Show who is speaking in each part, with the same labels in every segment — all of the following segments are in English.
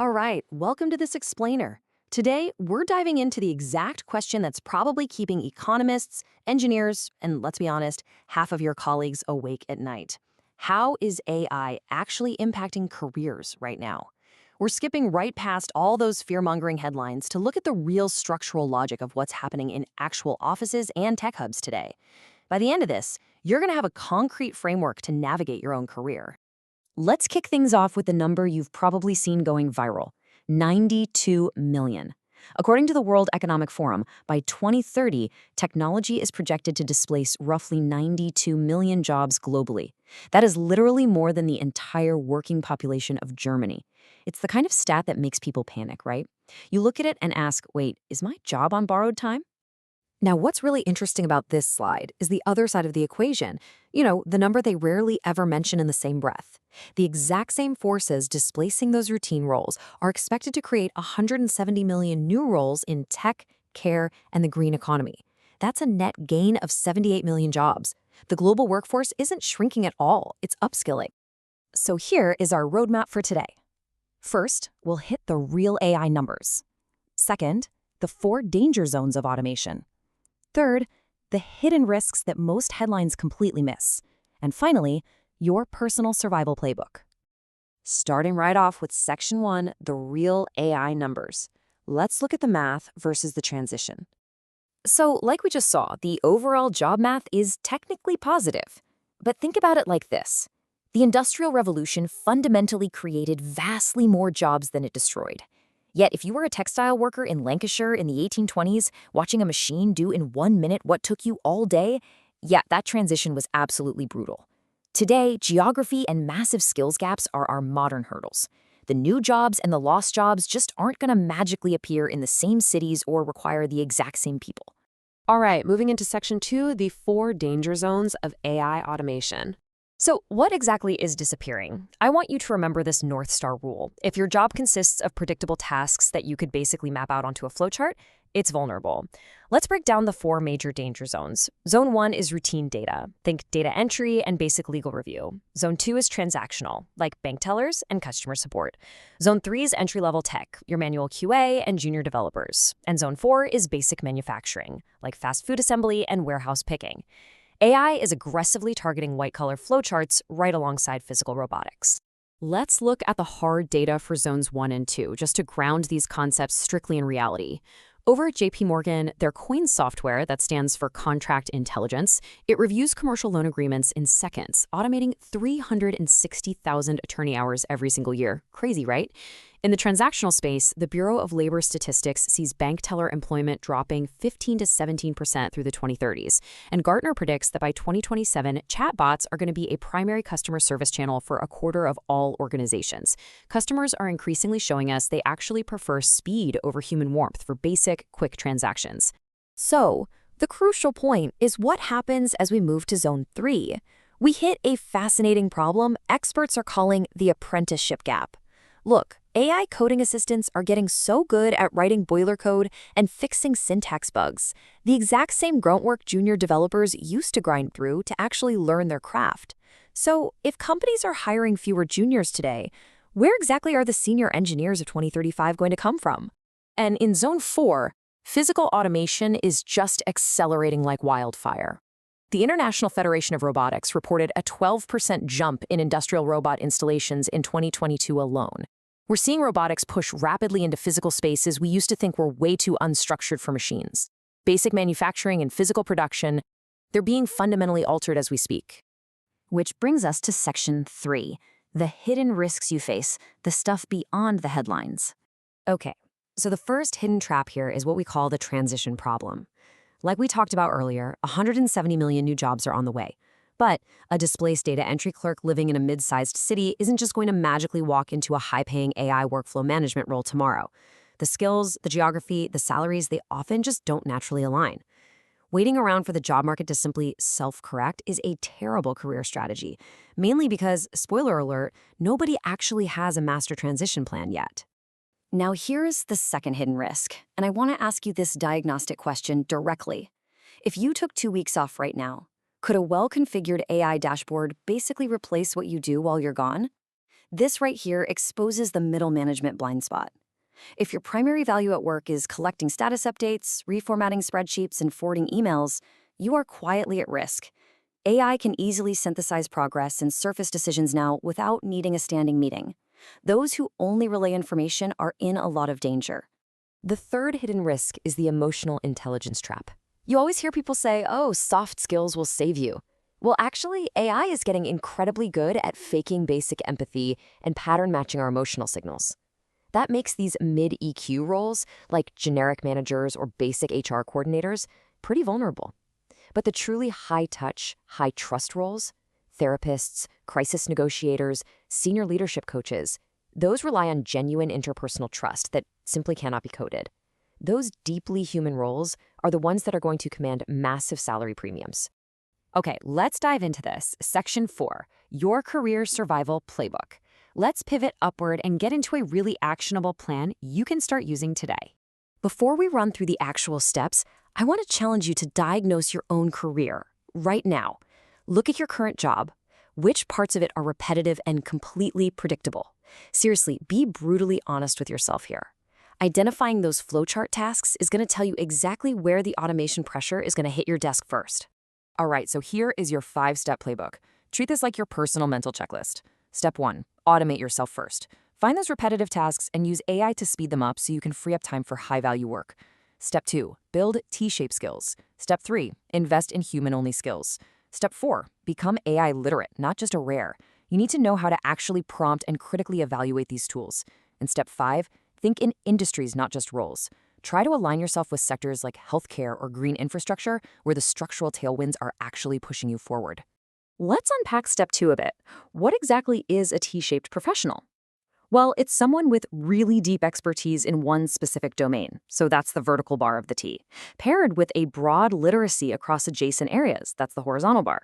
Speaker 1: All right, welcome to this explainer. Today, we're diving into the exact question that's probably keeping economists, engineers, and let's be honest, half of your colleagues awake at night. How is AI actually impacting careers right now? We're skipping right past all those fear-mongering headlines to look at the real structural logic of what's happening in actual offices and tech hubs today. By the end of this, you're going to have a concrete framework to navigate your own career. Let's kick things off with the number you've probably seen going viral: 92 million. According to the World Economic Forum, by 2030, technology is projected to displace roughly 92 million jobs globally. That is literally more than the entire working population of Germany. It's the kind of stat that makes people panic, right? You look at it and ask, wait, is my job on borrowed time? Now, what's really interesting about this slide is the other side of the equation. The number they rarely ever mention in the same breath. The exact same forces displacing those routine roles are expected to create 170 million new roles in tech, care, and the green economy. That's a net gain of 78 million jobs. The global workforce isn't shrinking at all, it's upskilling. So here is our roadmap for today. First, we'll hit the real AI numbers. Second, the 4 danger zones of automation. Third, the hidden risks that most headlines completely miss. And finally, your personal survival playbook. Starting right off with Section 1, the real AI numbers. Let's look at the math versus the transition. So, like we just saw, the overall job math is technically positive. But think about it like this. The Industrial Revolution fundamentally created vastly more jobs than it destroyed. Yet, if you were a textile worker in Lancashire in the 1820s, watching a machine do in 1 minute what took you all day, that transition was absolutely brutal. Today, geography and massive skills gaps are our modern hurdles. The new jobs and the lost jobs just aren't going to magically appear in the same cities or require the exact same people.
Speaker 2: All right, moving into Section 2, the 4 danger zones of AI automation.
Speaker 1: So what exactly is disappearing? I want you to remember this North Star rule. If your job consists of predictable tasks that you could basically map out onto a flowchart, it's vulnerable. Let's break down the 4 major danger zones. Zone 1 is routine data. Think data entry and basic legal review. Zone 2 is transactional, like bank tellers and customer support. Zone 3 is entry-level tech, your manual QA and junior developers. And Zone 4 is basic manufacturing, like fast food assembly and warehouse picking. AI is aggressively targeting white-collar flowcharts right alongside physical robotics.
Speaker 2: Let's look at the hard data for Zones 1 and 2, just to ground these concepts strictly in reality. Over at JP Morgan, their COIN software, that stands for Contract Intelligence, it reviews commercial loan agreements in seconds, automating 360,000 attorney hours every single year. Crazy, right? In the transactional space, the Bureau of Labor Statistics sees bank teller employment dropping 15 to 17% through the 2030s. And Gartner predicts that by 2027, chatbots are going to be a primary customer service channel for a quarter of all organizations. Customers are increasingly showing us they actually prefer speed over human warmth for basic, quick transactions.
Speaker 1: So, the crucial point is what happens as we move to Zone 3. We hit a fascinating problem experts are calling the apprenticeship gap. Look, AI coding assistants are getting so good at writing boiler code and fixing syntax bugs, the exact same grunt work junior developers used to grind through to actually learn their craft. So, if companies are hiring fewer juniors today, where exactly are the senior engineers of 2035 going to come from? And in Zone 4, physical automation is just accelerating like wildfire. The International Federation of Robotics reported a 12% jump in industrial robot installations in 2022 alone. We're seeing robotics push rapidly into physical spaces we used to think were way too unstructured for machines. Basic manufacturing and physical production, they're being fundamentally altered as we speak. Which brings us to Section 3, the hidden risks you face, the stuff beyond the headlines. Okay, so the first hidden trap here is what we call the transition problem. Like we talked about earlier, 170 million new jobs are on the way. But a displaced data entry clerk living in a mid-sized city isn't just going to magically walk into a high-paying AI workflow management role tomorrow. The skills, the geography, the salaries, they often just don't naturally align. Waiting around for the job market to simply self-correct is a terrible career strategy, mainly because, spoiler alert, nobody actually has a master transition plan yet. Now here's the second hidden risk, and I want to ask you this diagnostic question directly. If you took 2 weeks off right now, could a well-configured AI dashboard basically replace what you do while you're gone? This right here exposes the middle management blind spot. If your primary value at work is collecting status updates, reformatting spreadsheets, and forwarding emails, you are quietly at risk. AI can easily synthesize progress and surface decisions now without needing a standing meeting. Those who only relay information are in a lot of danger.
Speaker 2: The third hidden risk is the emotional intelligence trap. You always hear people say, oh, soft skills will save you. Well, actually, AI is getting incredibly good at faking basic empathy and pattern matching our emotional signals. That makes these mid-EQ roles, like generic managers or basic HR coordinators, pretty vulnerable. But the truly high-touch, high-trust roles, therapists, crisis negotiators, senior leadership coaches, those rely on genuine interpersonal trust that simply cannot be coded. Those deeply human roles are the ones that are going to command massive salary premiums.
Speaker 1: Okay, let's dive into this. Section 4, Your Career Survival Playbook. Let's pivot upward and get into a really actionable plan you can start using today. Before we run through the actual steps, I want to challenge you to diagnose your own career right now. Look at your current job. Which parts of it are repetitive and completely predictable? Seriously, be brutally honest with yourself here. Identifying those flowchart tasks is going to tell you exactly where the automation pressure is going to hit your desk first.
Speaker 3: All right, so here is your 5-step playbook. Treat this like your personal mental checklist. Step 1, automate yourself first. Find those repetitive tasks and use AI to speed them up so you can free up time for high-value work. Step 2, build T-shaped skills. Step 3, invest in human-only skills. Step 4, become AI literate, not just aware. You need to know how to actually prompt and critically evaluate these tools. And Step 5, think in industries, not just roles. Try to align yourself with sectors like healthcare or green infrastructure where the structural tailwinds are actually pushing you forward.
Speaker 1: Let's unpack Step 2 a bit. What exactly is a T-shaped professional? Well, it's someone with really deep expertise in one specific domain, so that's the vertical bar of the T, paired with a broad literacy across adjacent areas, that's the horizontal bar.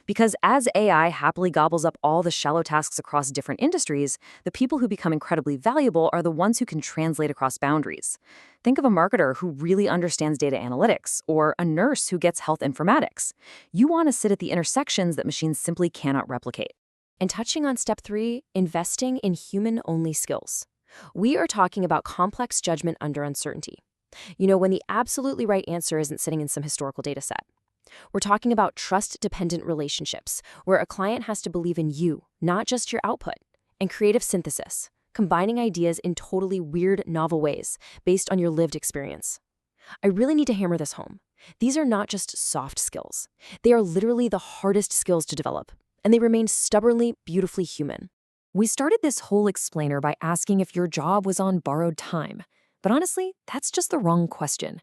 Speaker 1: Because as AI happily gobbles up all the shallow tasks across different industries, the people who become incredibly valuable are the ones who can translate across boundaries. Think of a marketer who really understands data analytics, or a nurse who gets health informatics. You want to sit at the intersections that machines simply cannot replicate. And touching on Step 3, investing in human-only skills. We are talking about complex judgment under uncertainty. When the absolutely right answer isn't sitting in some historical data set. We're talking about trust-dependent relationships, where a client has to believe in you, not just your output, and creative synthesis, combining ideas in totally weird, novel ways based on your lived experience. I really need to hammer this home. These are not just soft skills. They are literally the hardest skills to develop, and they remain stubbornly, beautifully human. We started this whole explainer by asking if your job was on borrowed time, but honestly, that's just the wrong question.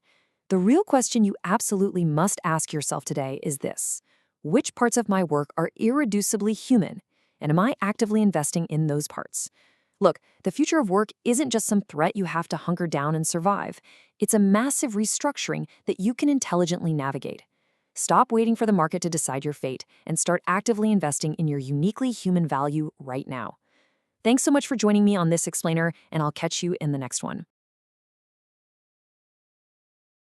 Speaker 1: The real question you absolutely must ask yourself today is this: which parts of my work are irreducibly human, and am I actively investing in those parts? Look, the future of work isn't just some threat you have to hunker down and survive. It's a massive restructuring that you can intelligently navigate. Stop waiting for the market to decide your fate and start actively investing in your uniquely human value right now. Thanks so much for joining me on this explainer, and I'll catch you in the next one.